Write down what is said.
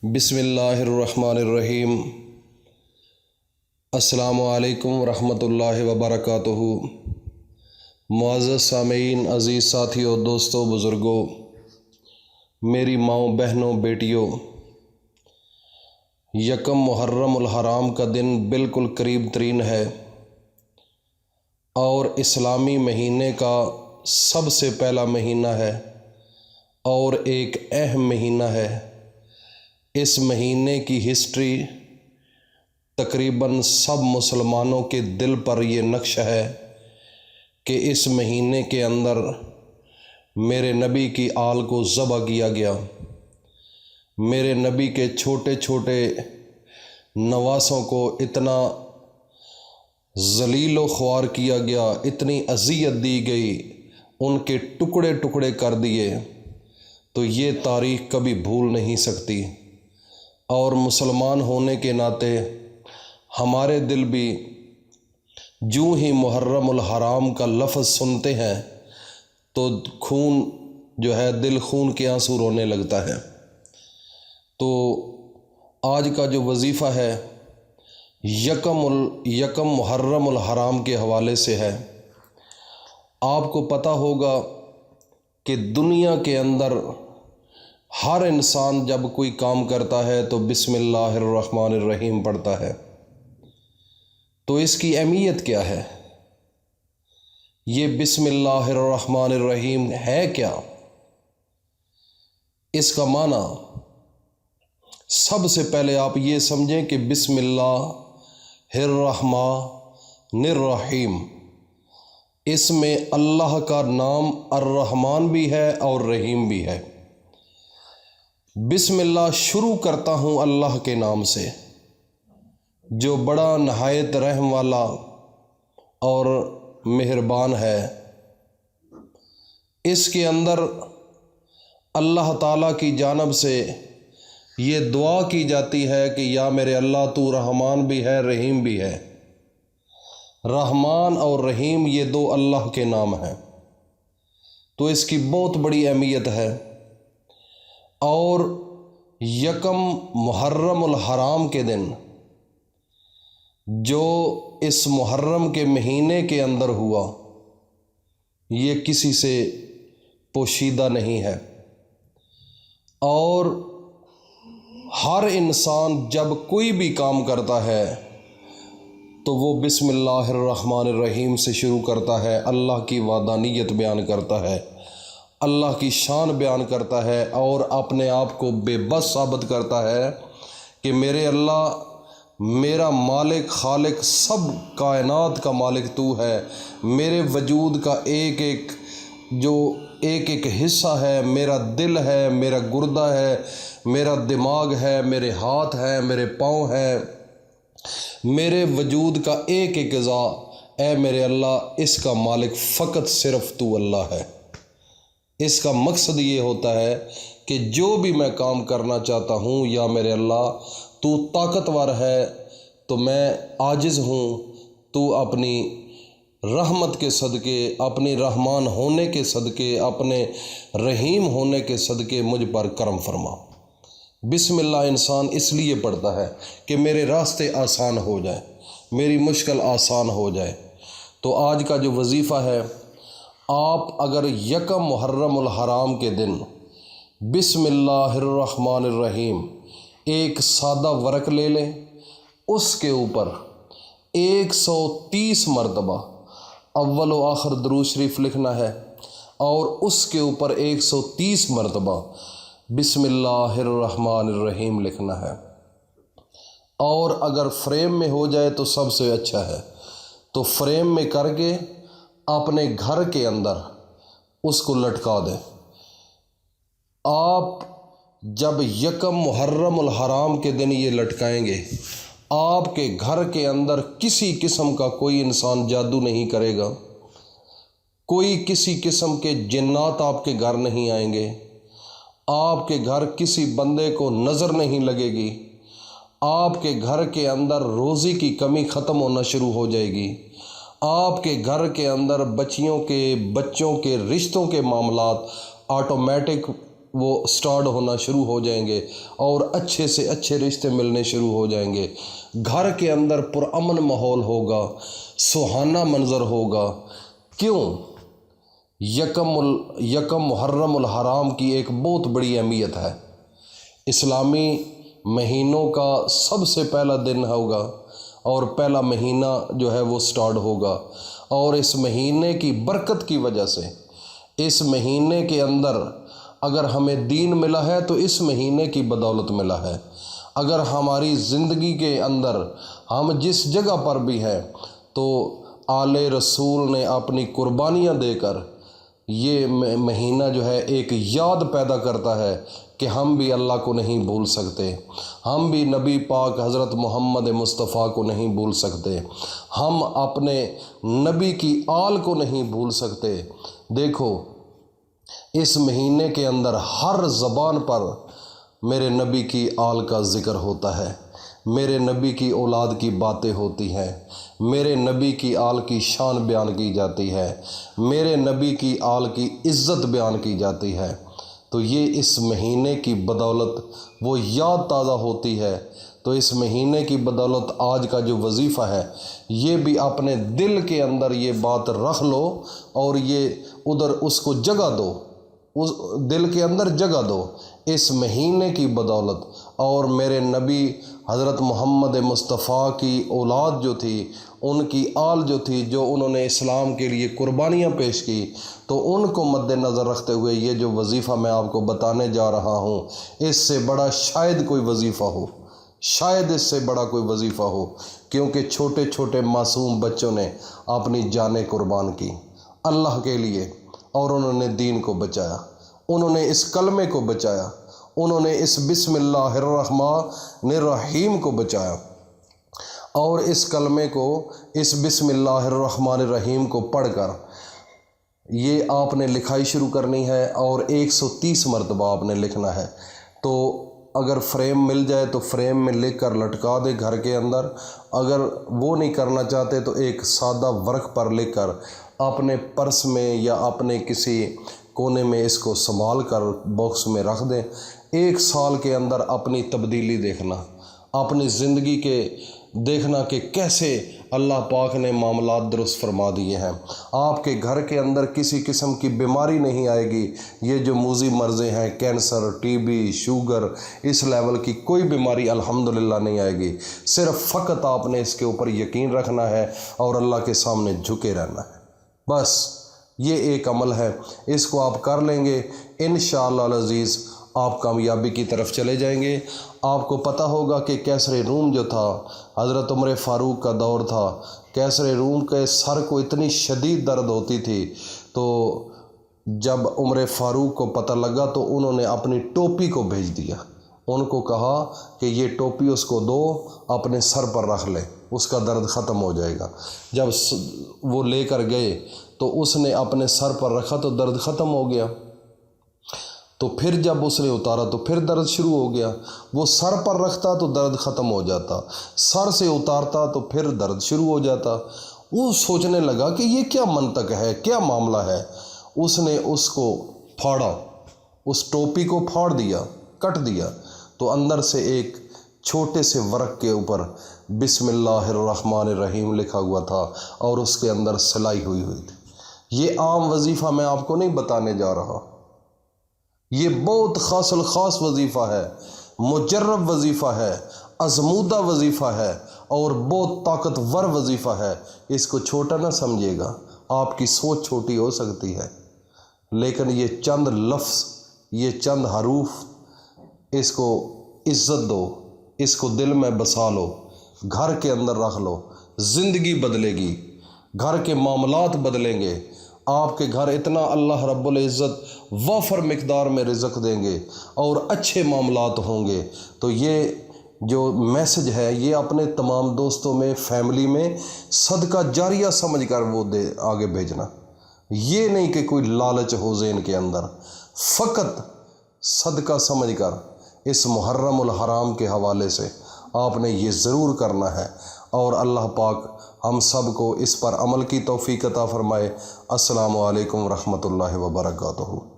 بسم اللہ الرحمن الرحیم۔ السلام علیکم ورحمۃ اللہ وبرکاتہ۔ معزز سامعین، عزیز ساتھیوں، دوستوں، بزرگوں، میری ماؤں، بہنوں، بیٹیوں، یکم محرم الحرام کا دن بالکل قریب ترین ہے اور اسلامی مہینے کا سب سے پہلا مہینہ ہے اور ایک اہم مہینہ ہے۔ اس مہینے کی ہسٹری تقریباً سب مسلمانوں کے دل پر یہ نقش ہے کہ اس مہینے کے اندر میرے نبی کی آل کو ذبح کیا گیا، میرے نبی کے چھوٹے چھوٹے نواسوں کو اتنا ذلیل و خوار کیا گیا، اتنی اذیت دی گئی، ان کے ٹکڑے ٹکڑے کر دیے، تو یہ تاریخ کبھی بھول نہیں سکتی۔ اور مسلمان ہونے کے ناطے ہمارے دل بھی جوں ہی محرم الحرام کا لفظ سنتے ہیں تو خون جو ہے، دل خون کے آنسو رونے لگتا ہے۔ تو آج کا جو وظیفہ ہے یکم محرم الحرام کے حوالے سے ہے۔ آپ کو پتہ ہوگا کہ دنیا کے اندر ہر انسان جب کوئی کام کرتا ہے تو بسم اللہ الرحمن الرحیم پڑھتا ہے۔ تو اس کی اہمیت کیا ہے؟ یہ بسم اللہ الرحمن الرحیم ہے کیا؟ اس کا معنی سب سے پہلے آپ یہ سمجھیں کہ بسم اللہ الرحمن الرحیم، اس میں اللہ کا نام الرحمن بھی ہے اور رحیم بھی ہے۔ بسم اللہ شروع کرتا ہوں اللہ کے نام سے، جو بڑا نہایت رحم والا اور مہربان ہے۔ اس کے اندر اللہ تعالیٰ کی جانب سے یہ دعا کی جاتی ہے کہ یا میرے اللہ، تو رحمان بھی ہے، رحیم بھی ہے۔ رحمان اور رحیم یہ دو اللہ کے نام ہیں، تو اس کی بہت بڑی اہمیت ہے۔ اور یکم محرم الحرام کے دن، جو اس محرم کے مہینے کے اندر ہوا، یہ کسی سے پوشیدہ نہیں ہے۔ اور ہر انسان جب کوئی بھی کام کرتا ہے تو وہ بسم اللہ الرحمن الرحیم سے شروع کرتا ہے، اللہ کی وحدانیت بیان کرتا ہے، اللہ کی شان بیان کرتا ہے اور اپنے آپ کو بے بس ثابت کرتا ہے کہ میرے اللہ، میرا مالک، خالق، سب کائنات کا مالک تو ہے۔ میرے وجود کا ایک ایک حصہ ہے، میرا دل ہے، میرا گردہ ہے، میرا دماغ ہے، میرے ہاتھ ہیں، میرے پاؤں ہیں، میرے وجود کا ایک اعضاء، اے میرے اللہ، اس کا مالک فقط صرف تو اللہ ہے۔ اس کا مقصد یہ ہوتا ہے کہ جو بھی میں کام کرنا چاہتا ہوں، یا میرے اللہ تو طاقتور ہے تو میں عاجز ہوں، تو اپنی رحمت کے صدقے، اپنی رحمان ہونے کے صدقے، اپنے رحیم ہونے کے صدقے مجھ پر کرم فرما۔ بسم اللہ انسان اس لیے پڑھتا ہے کہ میرے راستے آسان ہو جائیں، میری مشکل آسان ہو جائے۔ تو آج کا جو وظیفہ ہے، آپ اگر یکم محرم الحرام کے دن بسم اللہ الرحمن الرحیم ایک سادہ ورق لے لیں، اس کے اوپر 130 مرتبہ اول و آخر درود شریف لکھنا ہے، اور اس کے اوپر 130 مرتبہ بسم اللہ الرحمن الرحیم لکھنا ہے۔ اور اگر فریم میں ہو جائے تو سب سے اچھا ہے، تو فریم میں کر کے اپنے گھر کے اندر اس کو لٹکا دیں۔ آپ جب یکم محرم الحرام کے دن یہ لٹکائیں گے، آپ کے گھر کے اندر کسی قسم کا کوئی انسان جادو نہیں کرے گا، کوئی کسی قسم کے جنات آپ کے گھر نہیں آئیں گے، آپ کے گھر کسی بندے کو نظر نہیں لگے گی، آپ کے گھر کے اندر روزی کی کمی ختم ہونا شروع ہو جائے گی، آپ کے گھر کے اندر بچوں کے رشتوں کے معاملات آٹومیٹک وہ سٹارٹ ہونا شروع ہو جائیں گے اور اچھے سے اچھے رشتے ملنے شروع ہو جائیں گے، گھر کے اندر پرامن ماحول ہوگا، سہانا منظر ہوگا۔ کیوں؟ یکم محرم الحرام کی ایک بہت بڑی اہمیت ہے۔ اسلامی مہینوں کا سب سے پہلا دن ہوگا اور پہلا مہینہ جو ہے وہ سٹارٹ ہوگا، اور اس مہینے کی برکت کی وجہ سے، اس مہینے کے اندر اگر ہمیں دین ملا ہے تو اس مہینے کی بدولت ملا ہے۔ اگر ہماری زندگی کے اندر ہم جس جگہ پر بھی ہیں تو آل رسول نے اپنی قربانیاں دے کر یہ مہینہ جو ہے ایک یاد پیدا کرتا ہے کہ ہم بھی اللہ کو نہیں بھول سکتے، ہم بھی نبی پاک حضرت محمد مصطفیٰ کو نہیں بھول سکتے، ہم اپنے نبی کی آل کو نہیں بھول سکتے۔ دیکھو اس مہینے کے اندر ہر زبان پر میرے نبی کی آل کا ذکر ہوتا ہے، میرے نبی کی اولاد کی باتیں ہوتی ہیں، میرے نبی کی آل کی شان بیان کی جاتی ہے، میرے نبی کی آل کی عزت بیان کی جاتی ہے۔ تو یہ اس مہینے کی بدولت وہ یاد تازہ ہوتی ہے۔ تو اس مہینے کی بدولت آج کا جو وظیفہ ہے یہ بھی اپنے دل کے اندر یہ بات رکھ لو اور یہ ادھر اس کو جگہ دو، اس دل کے اندر جگہ دو اس مہینے کی بدولت۔ اور میرے نبی حضرت محمد مصطفیٰ کی اولاد جو تھی، ان کی آل جو تھی، جو انہوں نے اسلام کے لیے قربانیاں پیش کی، تو ان کو مد نظر رکھتے ہوئے یہ جو وظیفہ میں آپ کو بتانے جا رہا ہوں، اس سے بڑا شاید کوئی وظیفہ ہو، شاید اس سے بڑا کوئی وظیفہ ہو، کیونکہ چھوٹے چھوٹے معصوم بچوں نے اپنی جانیں قربان کی اللہ کے لیے، اور انہوں نے دین کو بچایا، انہوں نے اس کلمے کو بچایا، انہوں نے اس بسم اللہ الرحمن الرحیم کو بچایا، اور اس کلمے کو، اس بسم اللہ الرحمن الرحیم کو پڑھ کر یہ آپ نے لکھائی شروع کرنی ہے اور 130 مرتبہ آپ نے لکھنا ہے۔ تو اگر فریم مل جائے تو فریم میں لکھ کر لٹکا دے گھر کے اندر، اگر وہ نہیں کرنا چاہتے تو ایک سادہ ورق پر لکھ کر اپنے پرس میں یا اپنے کسی کونے میں اس کو سنبھال کر باکس میں رکھ دیں۔ 1 سال کے اندر اپنی تبدیلی دیکھنا، اپنی زندگی کے دیکھنا کہ کیسے اللہ پاک نے معاملات درست فرما دیے ہیں۔ آپ کے گھر کے اندر کسی قسم کی بیماری نہیں آئے گی۔ یہ جو موذی مرضیں ہیں، کینسر، ٹی بی، شوگر، اس لیول کی کوئی بیماری الحمدللہ نہیں آئے گی۔ صرف فقط آپ نے اس کے اوپر یقین رکھنا ہے اور اللہ کے سامنے جھکے رہنا ہے، بس یہ ایک عمل ہے۔ اس کو آپ کر لیں گے انشاءاللہ العزیز آپ کامیابی کی طرف چلے جائیں گے۔ آپ کو پتہ ہوگا کہ کیسر روم جو تھا، حضرت عمر فاروق کا دور تھا، کیسر روم کے سر کو اتنی شدید درد ہوتی تھی، تو جب عمر فاروق کو پتہ لگا تو انہوں نے اپنی ٹوپی کو بھیج دیا، ان کو کہا کہ یہ ٹوپی اس کو دو، اپنے سر پر رکھ لے، اس کا درد ختم ہو جائے گا۔ جب وہ لے کر گئے تو اس نے اپنے سر پر رکھا تو درد ختم ہو گیا، تو پھر جب اس نے اتارا تو پھر درد شروع ہو گیا۔ وہ سر پر رکھتا تو درد ختم ہو جاتا، سر سے اتارتا تو پھر درد شروع ہو جاتا۔ وہ سوچنے لگا کہ یہ کیا منطق ہے، کیا معاملہ ہے۔ اس نے اس کو پھاڑا، اس ٹوپی کو پھاڑ دیا، کٹ دیا، تو اندر سے ایک چھوٹے سے ورق کے اوپر بسم اللہ الرحمن الرحیم لکھا ہوا تھا اور اس کے اندر سلائی ہوئی تھی۔ یہ عام وظیفہ میں آپ کو نہیں بتانے جا رہا، یہ بہت خاص الخاص وظیفہ ہے، مجرب وظیفہ ہے، آزمودہ وظیفہ ہے اور بہت طاقتور وظیفہ ہے۔ اس کو چھوٹا نہ سمجھیے گا، آپ کی سوچ چھوٹی ہو سکتی ہے، لیکن یہ چند لفظ، یہ چند حروف، اس کو عزت دو، اس کو دل میں بسا لو، گھر کے اندر رکھ لو، زندگی بدلے گی، گھر کے معاملات بدلیں گے، آپ کے گھر اتنا اللہ رب العزت وافر مقدار میں رزق دیں گے اور اچھے معاملات ہوں گے۔ تو یہ جو میسج ہے یہ اپنے تمام دوستوں میں، فیملی میں صدقہ جاریہ سمجھ کر وہ آگے بھیجنا، یہ نہیں کہ کوئی لالچ ہو ذہن کے اندر، فقط صدقہ سمجھ کر اس محرم الحرام کے حوالے سے آپ نے یہ ضرور کرنا ہے، اور اللہ پاک ہم سب کو اس پر عمل کی توفیق عطا فرمائے۔ السلام علیکم ورحمۃ اللہ وبرکاتہ۔